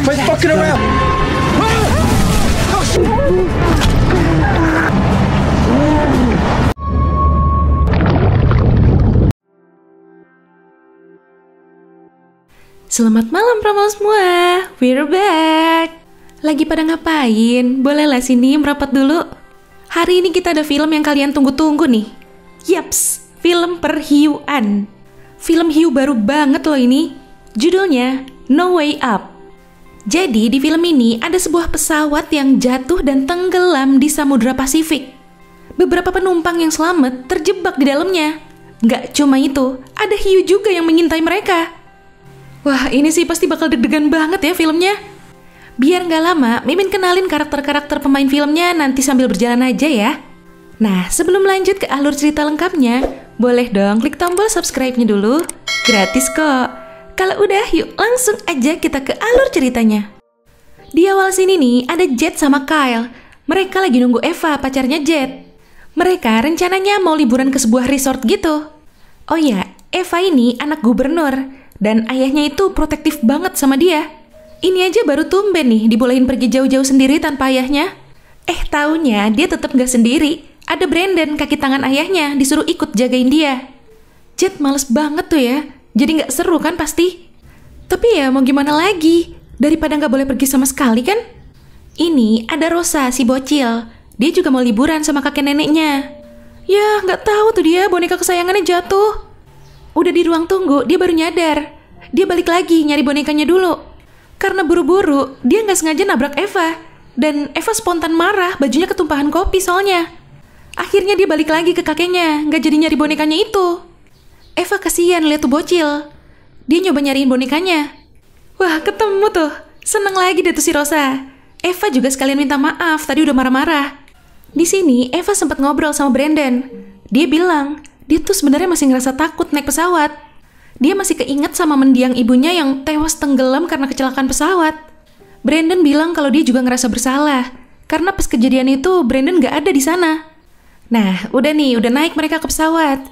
Quit fucking around! Selamat malam promo semua, we're back. Lagi pada ngapain? Bolehlah sini merapat dulu. Hari ini kita ada film yang kalian tunggu-tunggu nih. Yaps, film perhiuan. Film hiu baru banget loh ini. Judulnya No Way Up. Jadi di film ini ada sebuah pesawat yang jatuh dan tenggelam di Samudra Pasifik. Beberapa penumpang yang selamat terjebak di dalamnya. Gak cuma itu, ada hiu juga yang mengintai mereka. Wah, ini sih pasti bakal deg-degan banget ya filmnya. Biar nggak lama, Mimin kenalin karakter-karakter pemain filmnya nanti sambil berjalan aja ya. Nah, sebelum lanjut ke alur cerita lengkapnya, boleh dong klik tombol subscribe-nya dulu. Gratis kok. Kalau udah, yuk langsung aja kita ke alur ceritanya. Di awal sini nih, ada Jet sama Kyle. Mereka lagi nunggu Eva, pacarnya Jet. Mereka rencananya mau liburan ke sebuah resort gitu. Oh ya, Eva ini anak gubernur. Dan ayahnya itu protektif banget sama dia. Ini aja baru tumben nih dibolehin pergi jauh-jauh sendiri tanpa ayahnya. Taunya dia tetap gak sendiri. Ada Brandon, kaki tangan ayahnya, disuruh ikut jagain dia. Jet males banget tuh ya. Jadi gak seru kan pasti. Tapi ya mau gimana lagi. Daripada gak boleh pergi sama sekali kan. Ini ada Rosa, si bocil. Dia juga mau liburan sama kakek neneknya. Ya gak tahu tuh dia boneka kesayangannya jatuh. Udah di ruang tunggu, dia baru nyadar. Dia balik lagi nyari bonekanya dulu. Karena buru-buru, dia nggak sengaja nabrak Eva. Dan Eva spontan marah, bajunya ketumpahan kopi soalnya. Akhirnya dia balik lagi ke kakeknya, nggak jadi nyari bonekanya itu. Eva kasihan lihat tuh bocil. Dia nyoba nyariin bonekanya. Wah, ketemu tuh. Seneng lagi deh tuh si Rosa. Eva juga sekalian minta maaf, tadi udah marah-marah. Di sini, Eva sempat ngobrol sama Brandon. Dia bilang, dia tuh sebenarnya masih ngerasa takut naik pesawat. Dia masih keinget sama mendiang ibunya yang tewas tenggelam karena kecelakaan pesawat. Brandon bilang kalau dia juga ngerasa bersalah karena pas kejadian itu Brandon gak ada di sana. Nah, udah nih, udah naik mereka ke pesawat.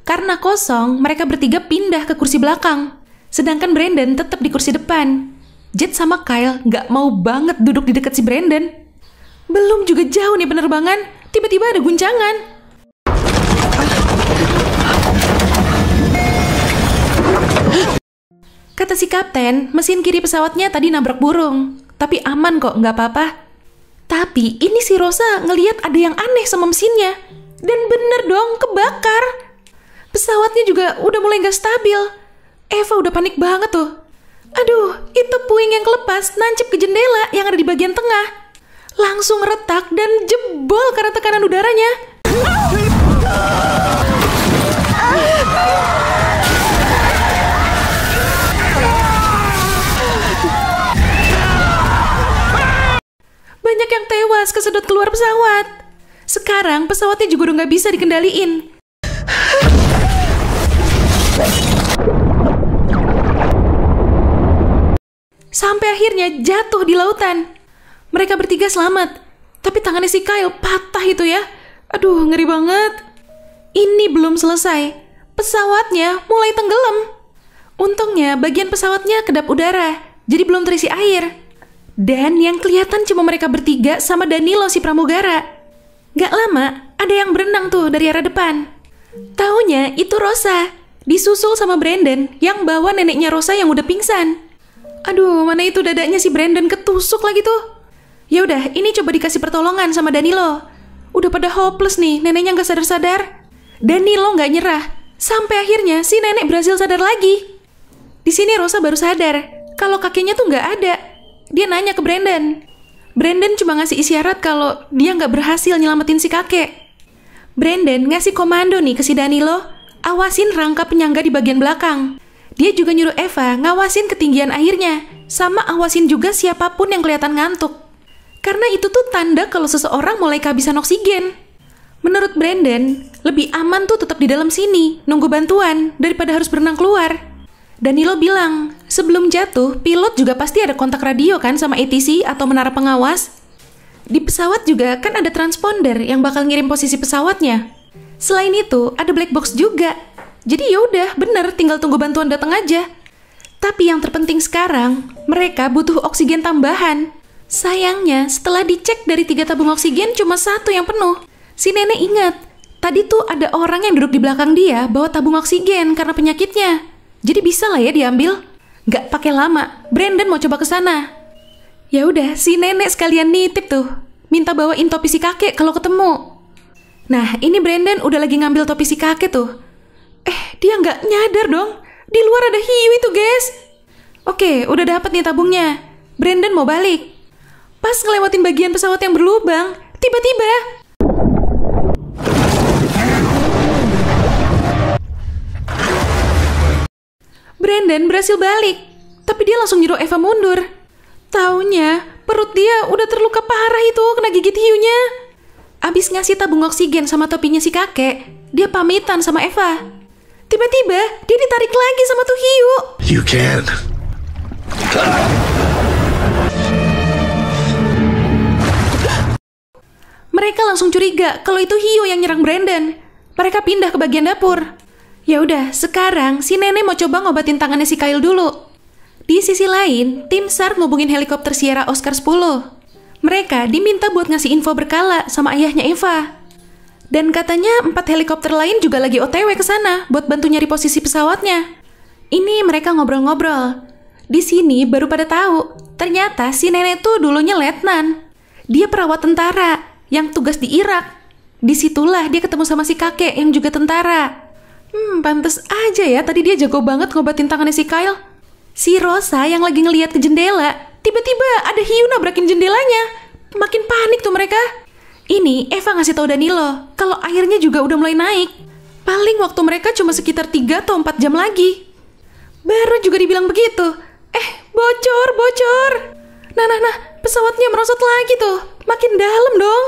Karena kosong, mereka bertiga pindah ke kursi belakang. Sedangkan Brandon tetap di kursi depan. Jet sama Kyle gak mau banget duduk di dekat si Brandon. Belum juga jauh nih penerbangan, tiba-tiba ada guncangan. Kata si kapten, mesin kiri pesawatnya tadi nabrak burung. Tapi aman kok, nggak apa-apa. Tapi ini si Rosa ngeliat ada yang aneh sama mesinnya. Dan bener dong, kebakar. Pesawatnya juga udah mulai nggak stabil. Eva udah panik banget tuh. Aduh, itu puing yang kelepas nancep ke jendela yang ada di bagian tengah. Langsung retak dan jebol karena tekanan udaranya. Banyak yang tewas kesedot keluar pesawat. Sekarang pesawatnya juga udah nggak bisa dikendaliin. Sampai akhirnya jatuh di lautan. Mereka bertiga selamat. Tapi tangannya si Kyle patah itu ya. Aduh, ngeri banget. Ini belum selesai. Pesawatnya mulai tenggelam. Untungnya bagian pesawatnya kedap udara. Jadi belum terisi air. Dan yang kelihatan cuma mereka bertiga sama Danilo si pramugara. Gak lama, ada yang berenang tuh dari arah depan. Taunya itu Rosa, disusul sama Brandon yang bawa neneknya Rosa yang udah pingsan. Aduh, mana itu dadanya si Brandon ketusuk lagi tuh. Ya udah, ini coba dikasih pertolongan sama Danilo. Udah pada hopeless nih, neneknya gak sadar-sadar. Danilo gak nyerah, sampai akhirnya si nenek berhasil sadar lagi. Di sini Rosa baru sadar kalau kakeknya tuh gak ada. Dia nanya ke Brandon. Brandon cuma ngasih isyarat kalau dia nggak berhasil nyelamatin si kakek. Brandon ngasih komando nih ke si Danilo, awasin rangka penyangga di bagian belakang. Dia juga nyuruh Eva ngawasin ketinggian airnya, sama awasin juga siapapun yang kelihatan ngantuk. Karena itu tuh tanda kalau seseorang mulai kehabisan oksigen. Menurut Brandon, lebih aman tuh tetap di dalam sini, nunggu bantuan, daripada harus berenang keluar. Danilo bilang, sebelum jatuh, pilot juga pasti ada kontak radio kan sama ATC atau menara pengawas. Di pesawat juga kan ada transponder yang bakal ngirim posisi pesawatnya. Selain itu, ada black box juga. Jadi yaudah, bener tinggal tunggu bantuan datang aja. Tapi yang terpenting sekarang, mereka butuh oksigen tambahan. Sayangnya, setelah dicek dari 3 tabung oksigen, cuma 1 yang penuh. Si nenek ingat, tadi tuh ada orang yang duduk di belakang dia bawa tabung oksigen karena penyakitnya. Jadi bisa lah ya diambil. Gak pakai lama, Brandon mau coba ke sana. Ya udah, si nenek sekalian nitip tuh, minta bawain topi si kakek kalau ketemu. Nah, ini Brandon udah lagi ngambil topi si kakek tuh. Dia nggak nyadar dong. Di luar ada hiu itu, guys. Oke, udah dapet nih tabungnya. Brandon mau balik. Pas ngelewatin bagian pesawat yang berlubang, tiba-tiba Brandon berhasil balik. Tapi dia langsung nyuruh Eva mundur. Taunya, perut dia udah terluka parah itu kena gigit hiunya. Abis ngasih tabung oksigen sama topinya si kakek, dia pamitan sama Eva. Tiba-tiba, dia ditarik lagi sama tuh hiu. You can. Mereka langsung curiga kalau itu hiu yang nyerang Brandon. Mereka pindah ke bagian dapur. Ya udah, sekarang si nenek mau coba ngobatin tangannya si Kyle dulu. Di sisi lain, tim SAR ngubungin helikopter Sierra Oscar 10. Mereka diminta buat ngasih info berkala sama ayahnya Eva. Dan katanya 4 helikopter lain juga lagi OTW ke sana buat bantu nyari posisi pesawatnya. Ini mereka ngobrol-ngobrol. Di sini baru pada tahu, ternyata si nenek tuh dulunya letnan. Dia perawat tentara yang tugas di Irak. Disitulah dia ketemu sama si kakek yang juga tentara. Pantes aja ya tadi dia jago banget ngobatin tangannya si Kyle. Si Rosa yang lagi ngeliat ke jendela, tiba-tiba ada hiu nabrakin jendelanya. Makin panik tuh mereka. Ini Eva ngasih tahu Danilo kalau airnya juga udah mulai naik. Paling waktu mereka cuma sekitar 3 atau 4 jam lagi. Baru juga dibilang begitu. Bocor. Nah, pesawatnya merosot lagi tuh. Makin dalam dong.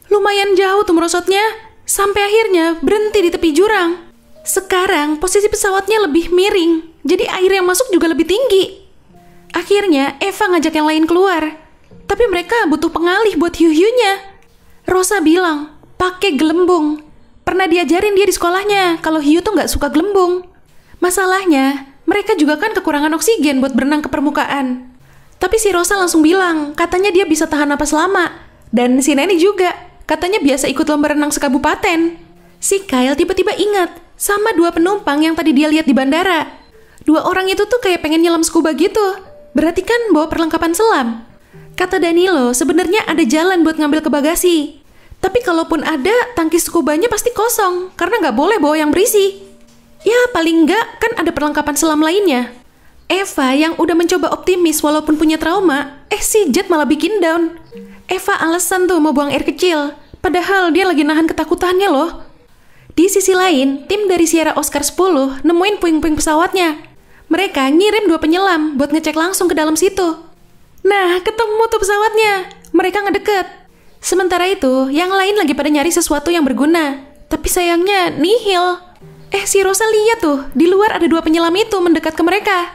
Lumayan jauh tuh merosotnya. Sampai akhirnya berhenti di tepi jurang. Sekarang posisi pesawatnya lebih miring. Jadi air yang masuk juga lebih tinggi. Akhirnya Eva ngajak yang lain keluar. Tapi mereka butuh pengalih buat hiu-hiunya. Rosa bilang, pakai gelembung. Pernah diajarin dia di sekolahnya kalau hiu tuh nggak suka gelembung. Masalahnya, mereka juga kan kekurangan oksigen buat berenang ke permukaan. Tapi si Rosa langsung bilang, katanya dia bisa tahan napas lama. Dan si Neni juga, katanya biasa ikut lomba renang sekabupaten. Si Kyle tiba-tiba ingat sama 2 penumpang yang tadi dia lihat di bandara. 2 orang itu tuh kayak pengen nyelam scuba gitu. Berarti kan bawa perlengkapan selam. Kata Danilo, sebenarnya ada jalan buat ngambil ke bagasi. Tapi kalaupun ada, tangki skubanya pasti kosong. Karena nggak boleh bawa yang berisi. Ya paling nggak kan ada perlengkapan selam lainnya. Eva yang udah mencoba optimis walaupun punya trauma, si Jet malah bikin down. Eva alasan tuh mau buang air kecil. Padahal dia lagi nahan ketakutannya loh. Di sisi lain, tim dari Sierra Oscar 10 nemuin puing-puing pesawatnya. Mereka ngirim 2 penyelam buat ngecek langsung ke dalam situ. Nah, ketemu tuh pesawatnya. Mereka ngedeket. Sementara itu, yang lain lagi pada nyari sesuatu yang berguna. Tapi sayangnya, nihil. Si Rosa lihat tuh, di luar ada 2 penyelam itu mendekat ke mereka.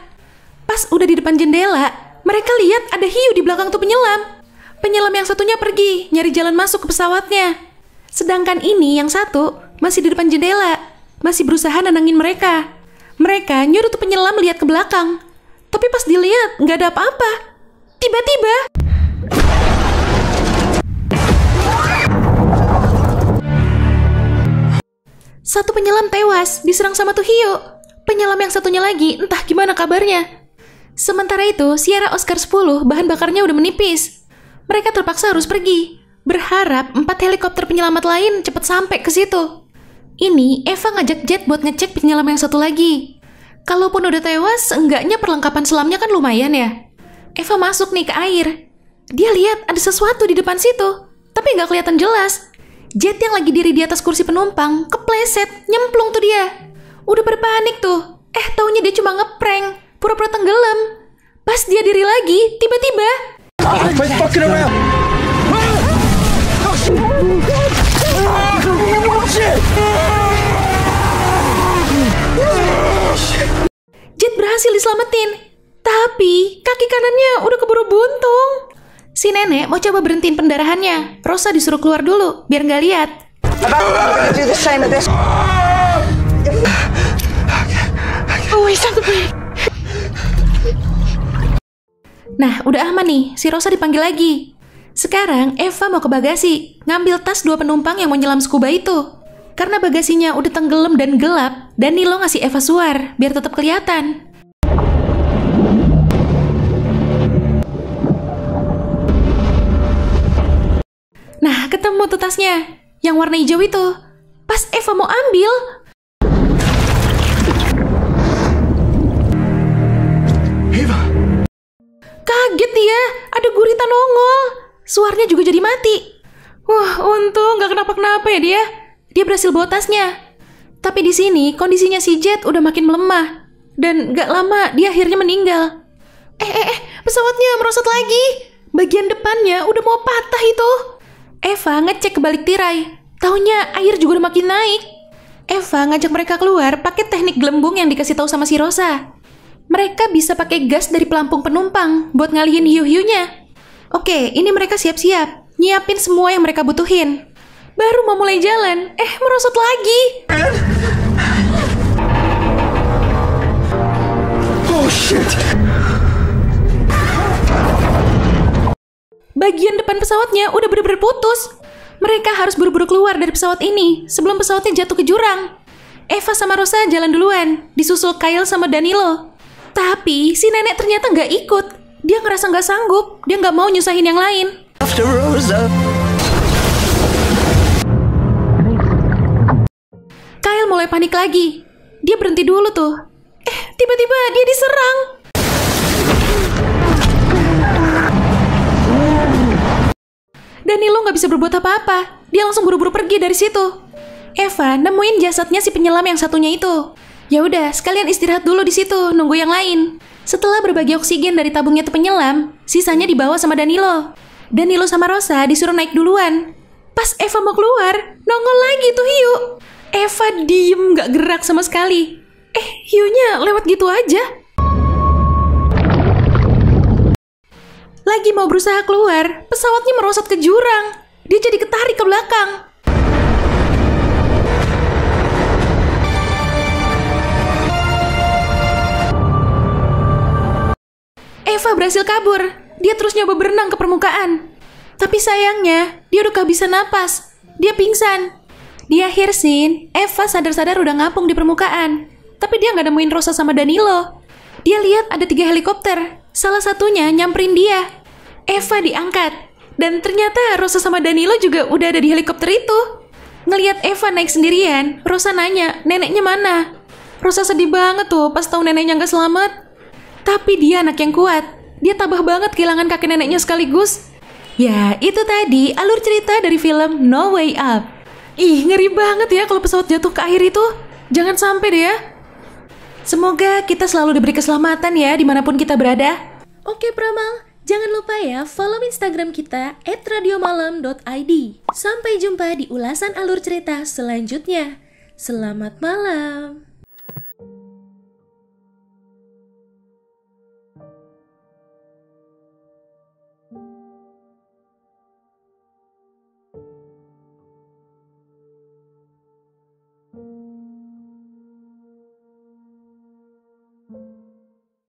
Pas udah di depan jendela, mereka lihat ada hiu di belakang tuh penyelam. Penyelam yang satunya pergi, nyari jalan masuk ke pesawatnya. Sedangkan ini, yang satu, masih di depan jendela. Masih berusaha nenangin mereka. Mereka nyuruh tuh penyelam lihat ke belakang. Tapi pas dilihat, nggak ada apa-apa. Tiba-tiba satu penyelam tewas diserang sama tuh hiu. Penyelam yang satunya lagi entah gimana kabarnya. Sementara itu, Sierra Oscar 10 bahan bakarnya udah menipis. Mereka terpaksa harus pergi, berharap 4 helikopter penyelamat lain cepat sampai ke situ. Ini Eva ngajak Jet buat ngecek penyelam yang satu lagi. Kalaupun udah tewas, seenggaknya perlengkapan selamnya kan lumayan ya. Eva masuk nih ke air. Dia lihat ada sesuatu di depan situ, tapi nggak kelihatan jelas. Jet yang lagi diri di atas kursi penumpang kepleset, nyemplung tuh dia. Udah berpanik tuh. Taunya dia cuma ngeprank, pura-pura tenggelam. Pas dia diri lagi, tiba-tiba Jet berhasil diselamatin. Tapi kaki kanannya udah keburu buntung. Si nenek mau coba berhentiin pendarahannya. Rosa disuruh keluar dulu biar nggak lihat. gonna do the same with this. Oh, he's on the brake. Nah, udah aman nih, si Rosa dipanggil lagi. Sekarang Eva mau ke bagasi, ngambil tas 2 penumpang yang mau nyelam scuba itu. Karena bagasinya udah tenggelam dan gelap, Danilo ngasih Eva suar, biar tetap kelihatan. Nah, ketemu tuh tasnya, yang warna hijau itu. Pas Eva mau ambil, Eva! kaget dia, ada gurita nongol. Suarnya juga jadi mati. Wah, untung gak kenapa-kenapa ya dia. Dia berhasil bawa tasnya. Tapi di sini kondisinya si Jet udah makin melemah. Dan gak lama dia akhirnya meninggal. Pesawatnya merosot lagi. Bagian depannya udah mau patah itu. Eva ngecek ke balik tirai. Taunya air juga udah makin naik. Eva ngajak mereka keluar pakai teknik gelembung yang dikasih tahu sama si Rosa. Mereka bisa pakai gas dari pelampung penumpang buat ngalihin hiu-hiunya. Oke, ini mereka siap-siap, nyiapin semua yang mereka butuhin. Baru mau mulai jalan, merosot lagi. Oh shit! Bagian depan pesawatnya udah bener-bener putus. Mereka harus buru-buru keluar dari pesawat ini sebelum pesawatnya jatuh ke jurang. Eva sama Rosa jalan duluan, disusul Kyle sama Danilo. Tapi si nenek ternyata nggak ikut. Dia ngerasa nggak sanggup, dia nggak mau nyusahin yang lain. After Rosa. Kyle mulai panik lagi. Dia berhenti dulu tuh. Tiba-tiba dia diserang. Danilo nggak bisa berbuat apa-apa. Dia langsung buru-buru pergi dari situ. Eva nemuin jasadnya si penyelam yang satunya itu. Ya udah, sekalian istirahat dulu di situ, nunggu yang lain. Setelah berbagi oksigen dari tabungnya tuh penyelam, sisanya dibawa sama Danilo. Danilo sama Rosa disuruh naik duluan. Pas Eva mau keluar, nongol lagi tuh hiu. Eva diem gak gerak sama sekali. Hiunya lewat gitu aja. Lagi mau berusaha keluar, pesawatnya merosot ke jurang. Dia jadi ketarik ke belakang. Eva berhasil kabur. Dia terus nyoba berenang ke permukaan. Tapi sayangnya, dia udah kehabisan napas. Dia pingsan. Di akhir scene, Eva sadar-sadar udah ngapung di permukaan. Tapi dia nggak nemuin Rosa sama Danilo. Dia lihat ada 3 helikopter. Salah satunya nyamperin dia. Eva diangkat. Dan ternyata Rosa sama Danilo juga udah ada di helikopter itu. Ngelihat Eva naik sendirian, Rosa nanya, neneknya mana? Rosa sedih banget tuh pas tahu neneknya nggak selamat. Tapi dia anak yang kuat. Dia tabah banget kehilangan kakek neneknya sekaligus. Ya, itu tadi alur cerita dari film No Way Up. Ih, ngeri banget ya kalau pesawat jatuh ke air itu. Jangan sampai deh ya. Semoga kita selalu diberi keselamatan ya dimanapun kita berada. Oke Pramal, jangan lupa ya follow Instagram kita @radiomalam.id. Sampai jumpa di ulasan alur cerita selanjutnya. Selamat malam.